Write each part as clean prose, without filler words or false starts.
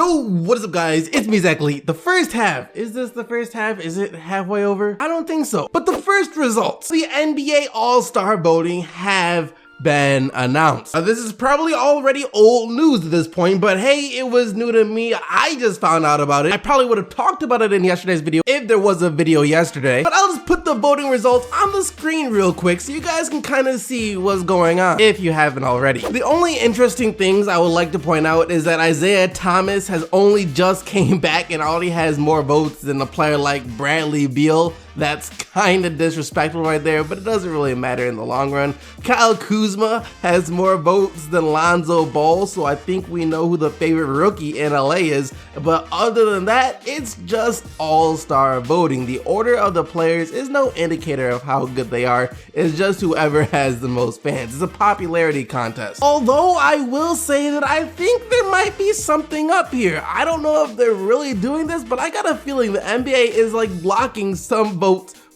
Yo, what is up guys? It's me, exactly. The first half. Is this the first half? Is it halfway over? I don't think so. But the first results. The NBA All-Star voting have been announced. Now, this is probably already old news at this point, but hey, it was new to me. I just found out about it. I probably would have talked about it in yesterday's video if there was a video yesterday, but I'll just put the voting results on the screen real quick so you guys can kind of see what's going on if you haven't already. The only interesting things I would like to point out is that Isaiah Thomas has only just came back and already has more votes than a player like Bradley Beal. That's kind of disrespectful right there, but it doesn't really matter in the long run. Kyle Kuzma has more votes than Lonzo Ball, so I think we know who the favorite rookie in LA is. But other than that, it's just all-star voting. The order of the players is no indicator of how good they are. It's just whoever has the most fans. It's a popularity contest. Although I will say that I think there might be something up here. I don't know if they're really doing this, but I got a feeling the NBA is like blocking some votes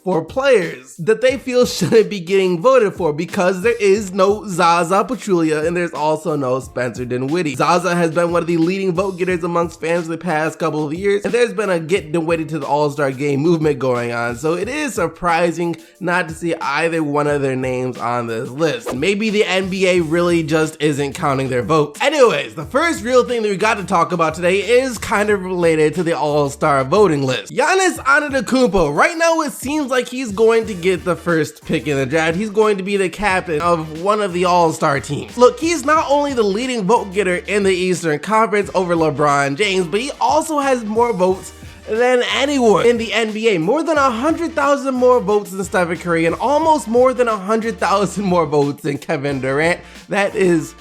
for players that they feel shouldn't be getting voted for because there is no Zaza Pachulia and there's also no Spencer Dinwiddie. Zaza has been one of the leading vote getters amongst fans for the past couple of years, and there's been a get Dinwiddie to the All-Star game movement going on, so it is surprising not to see either one of their names on this list. Maybe the NBA really just isn't counting their votes. Anyways, the first real thing that we got to talk about today is kind of related to the All-Star voting list. Giannis Antetokounmpo. Right now it seems like he's going to get the first pick in the draft. He's going to be the captain of one of the all-star teams. Look, he's not only the leading vote getter in the Eastern Conference over LeBron James, but he also has more votes than anyone in the NBA. More than 100,000 more votes than Stephen Curry and almost more than 100,000 more votes than Kevin Durant. That is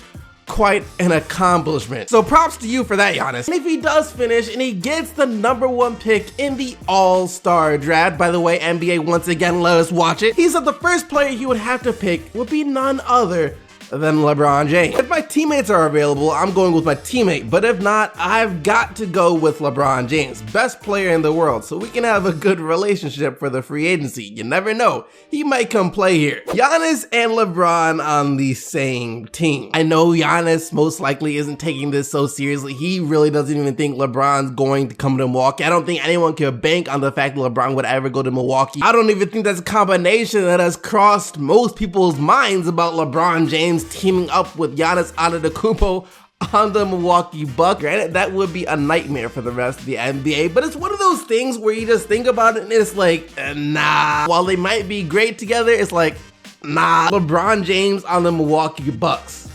quite an accomplishment. So props to you for that, Giannis. And if he does finish and he gets the #1 pick in the All-Star draft, by the way, NBA once again let us watch it, he said the first player he would have to pick would be none other than LeBron James. If my teammates are available, I'm going with my teammate, but if not, I've got to go with LeBron James, best player in the world, so we can have a good relationship for the free agency. You never know, he might come play here. Giannis and LeBron on the same team. I know Giannis most likely isn't taking this so seriously. He really doesn't even think LeBron's going to come to Milwaukee. I don't think anyone could bank on the fact that LeBron would ever go to Milwaukee. I don't even think that's a combination that has crossed most people's minds about LeBron James teaming up with Giannis Antetokounmpo on the Milwaukee Bucks. Granted, that would be a nightmare for the rest of the NBA, but it's one of those things where you just think about it and it's like, nah. While they might be great together, it's like, nah. LeBron James on the Milwaukee Bucks.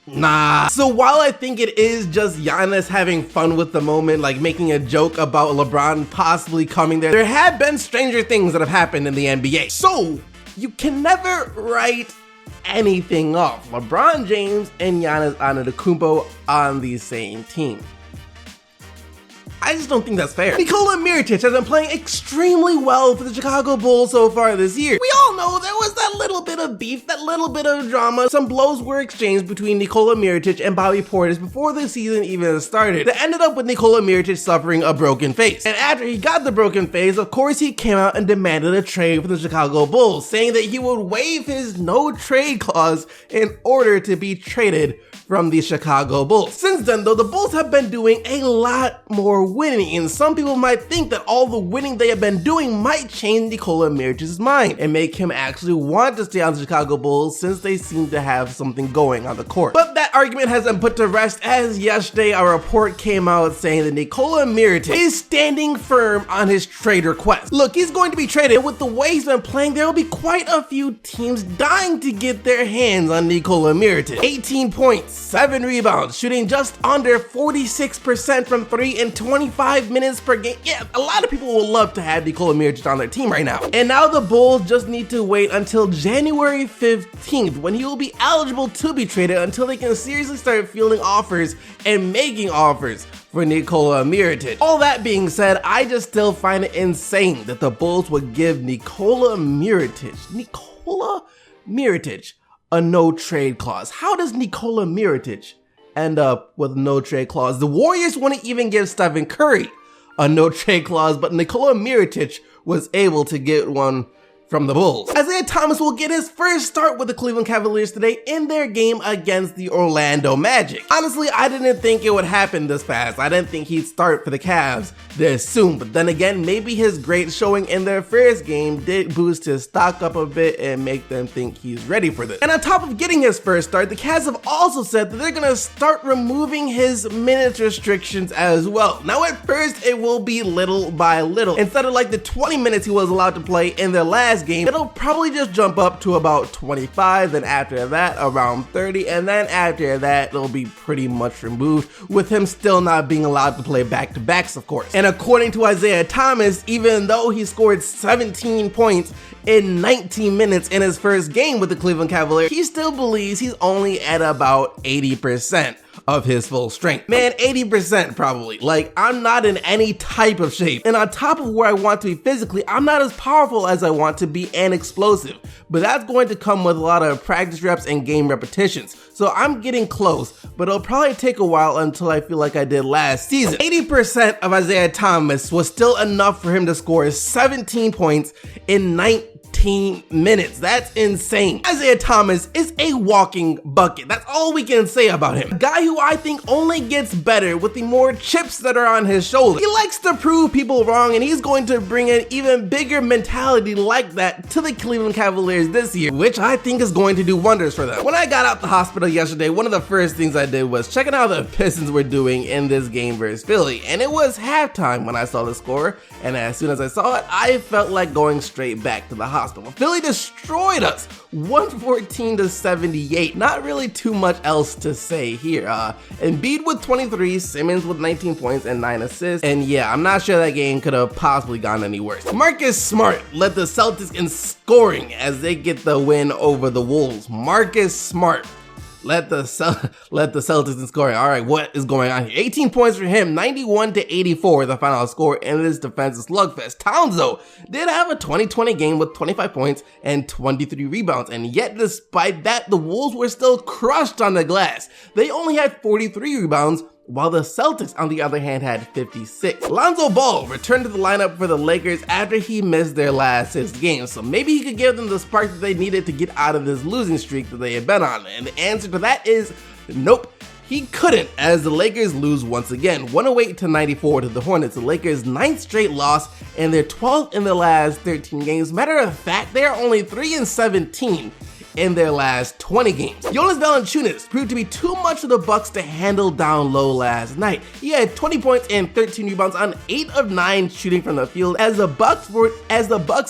Nah. So while I think it is just Giannis having fun with the moment, like making a joke about LeBron possibly coming there have been stranger things that have happened in the NBA. So you can never write anything off. LeBron James and Giannis Antetokounmpo on the same team. I just don't think that's fair. Nikola Mirotic has been playing extremely well for the Chicago Bulls so far this year. We all know there was that little bit of beef, that little bit of drama. Some blows were exchanged between Nikola Mirotic and Bobby Portis before the season even started. That ended up with Nikola Mirotic suffering a broken face. And after he got the broken face, of course he came out and demanded a trade for the Chicago Bulls, saying that he would waive his no trade clause in order to be traded from the Chicago Bulls. Since then though, the Bulls have been doing a lot more winning, and some people might think that all the winning they have been doing might change Nikola Miric's mind and make him actually want to stay on the Chicago Bulls since they seem to have something going on the court. But that argument has been put to rest as yesterday a report came out saying that Nikola Mirotic is standing firm on his trade request. Look, he's going to be traded, and with the way he's been playing, there will be quite a few teams dying to get their hands on Nikola Mirotic. 18 points, 7 rebounds, shooting just under 46% from 3 in 25 minutes per game. Yeah, a lot of people will love to have Nikola Mirotic on their team right now. And now the Bulls just need to wait until January 15th when he will be eligible to be traded until they can seriously start fielding offers and making offers for Nikola Mirotic. All that being said, I just still find it insane that the Bulls would give Nikola Mirotic a no trade clause. How does Nikola Mirotic end up with a no trade clause? The Warriors wouldn't even give Stephen Curry a no trade clause, but Nikola Mirotic was able to get one from the Bulls. Isaiah Thomas will get his first start with the Cleveland Cavaliers today in their game against the Orlando Magic. Honestly, I didn't think it would happen this fast. I didn't think he'd start for the Cavs this soon, but then again, maybe his great showing in their first game did boost his stock up a bit and make them think he's ready for this. And on top of getting his first start, the Cavs have also said that they're gonna start removing his minutes restrictions as well. Now at first, it will be little by little. Instead of like the 20 minutes he was allowed to play in their last game, it'll probably just jump up to about 25, then after that around 30, and then after that it'll be pretty much removed, with him still not being allowed to play back-to-backs, of course. And according to Isaiah Thomas, even though he scored 17 points in 19 minutes in his first game with the Cleveland Cavaliers, he still believes he's only at about 80% of his full strength. Man, 80% probably. Like, I'm not in any type of shape. And on top of where I want to be physically, I'm not as powerful as I want to be and explosive. But that's going to come with a lot of practice reps and game repetitions. So I'm getting close, but it'll probably take a while until I feel like I did last season. 80% of Isaiah Thomas was still enough for him to score 17 points in 19 minutes. That's insane. Isaiah Thomas is a walking bucket. That's all we can say about him. A guy who I think only gets better with the more chips that are on his shoulder. He likes to prove people wrong, and he's going to bring an even bigger mentality like that to the Cleveland Cavaliers this year, which I think is going to do wonders for them. When I got out the hospital yesterday, one of the first things I did was checking out how the Pistons were doing in this game versus Philly, and it was halftime when I saw the score, and as soon as I saw it, I felt like going straight back to the hospital. Philly destroyed us 114-78. Not really too much else to say here. Embiid with 23, Simmons with 19 points and 9 assists. And yeah, I'm not sure that game could have possibly gone any worse. Marcus Smart led the Celtics in scoring as they get the win over the Wolves. Marcus Smart led the Celtics in scoring. All right, what is going on here? 18 points for him, 91-84 the final score in this defensive slugfest. Towns, though, did have a 20-20 game with 25 points and 23 rebounds, and yet despite that, the Wolves were still crushed on the glass. They only had 43 rebounds, while the Celtics, on the other hand, had 56. Lonzo Ball returned to the lineup for the Lakers after he missed their last 6 games, so maybe he could give them the spark that they needed to get out of this losing streak that they had been on, and the answer to that is nope. He couldn't, as the Lakers lose once again, 108-94 to the Hornets. The Lakers' 9th straight loss, and they're 12th in their last 13 games. Matter of fact, they are only 3-17 in their last 20 games. Jonas Valanciunas proved to be too much for the Bucks to handle down low last night. He had 20 points and 13 rebounds on 8 of 9 shooting from the field as the Bucks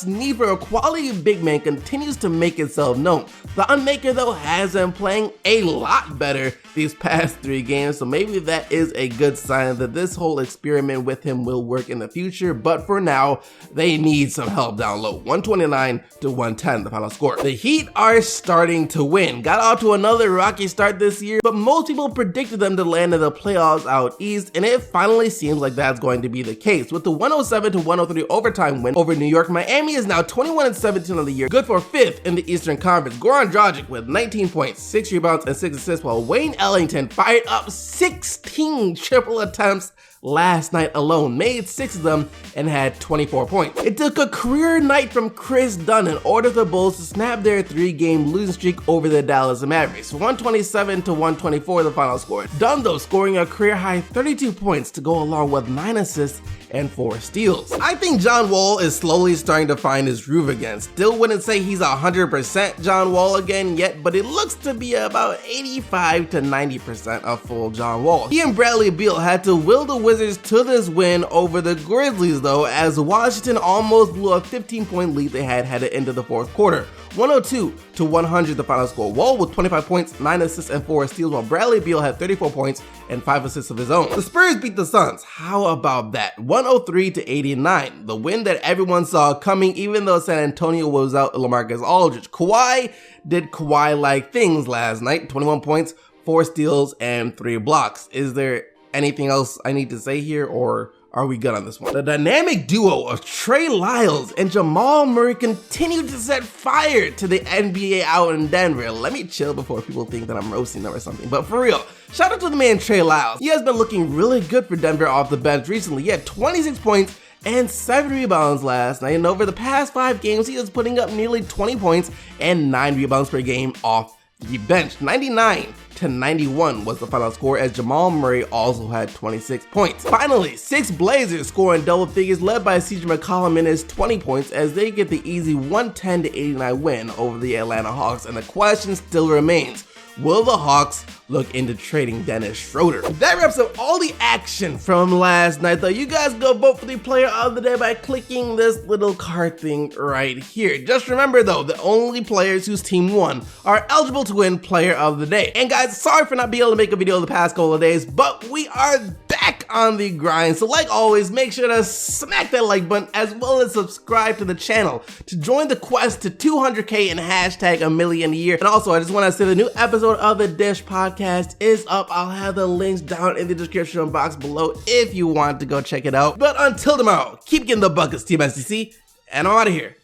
need for a quality big man continues to make itself known. The Unmaker, though, has been playing a lot better these past 3 games, so maybe that is a good sign that this whole experiment with him will work in the future, but for now, they need some help down low. 129-110 the final score. The Heat are starting to win. Got off to another rocky start this year, but most people predicted them to land in the playoffs out east, and it finally seems like that's going to be the case. With the 107-103 overtime win over New York, Miami is now 21-17 on the year, good for 5th in the Eastern Conference. Goran Dragic with 19 points, 6 rebounds, and 6 assists, while Wayne Ellington fired up 16 triple attempts last night alone, made 6 of them, and had 24 points. It took a career night from Chris Dunn in order for the Bulls to snap their 3-game losing streak over the Dallas Mavericks. 127-124 the final score. Dunn, though, scoring a career-high 32 points to go along with 9 assists and 4 steals. I think John Wall is slowly starting to find his groove again. Still wouldn't say he's 100% John Wall again yet, but it looks to be about 85-90% of full John Wall. He and Bradley Beal had to will the Wizards to this win over the Grizzlies, though, as Washington almost blew a 15-point lead they had headed into the 4th quarter. 102-100 the final score. Wall with 25 points, 9 assists, and 4 steals, while Bradley Beal had 34 points and 5 assists of his own. The Spurs beat the Suns. How about that? 103-89. The win that everyone saw coming, even though San Antonio was out LaMarcus Aldridge. Kawhi did Kawhi-like things last night. 21 points, 4 steals, and 3 blocks. Is there anything else I need to say here, or are we good on this one? The dynamic duo of Trey Lyles and Jamal Murray continue to set fire to the NBA out in Denver. Let me chill before people think that I'm roasting them or something, but for real, shout out to the man Trey Lyles. He has been looking really good for Denver off the bench recently. He had 26 points and 7 rebounds last night, and over the past 5 games, he is putting up nearly 20 points and 9 rebounds per game off the bench. 99-91 was the final score, as Jamal Murray also had 26 points. Finally, 6 Blazers score in double figures, led by CJ McCollum in his 20 points, as they get the easy 110-89 win over the Atlanta Hawks, and the question still remains: will the Hawks look into trading Dennis Schroeder? That wraps up all the action from last night, though. You guys go vote for the player of the day by clicking this little card thing right here. Just remember, though, the only players whose team won are eligible to win player of the day. And guys, sorry for not being able to make a video the past couple of days, but we are back on the grind. So like always, make sure to smack that like button, as well as subscribe to the channel to join the quest to 200K and hashtag a million a year. And also, I just want to say the new episode of the Dish Podcast is up. I'll have the links down in the description box below if you want to go check it out. But until tomorrow, keep getting the buckets, Team SDC, and I'm out of here.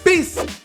Peace!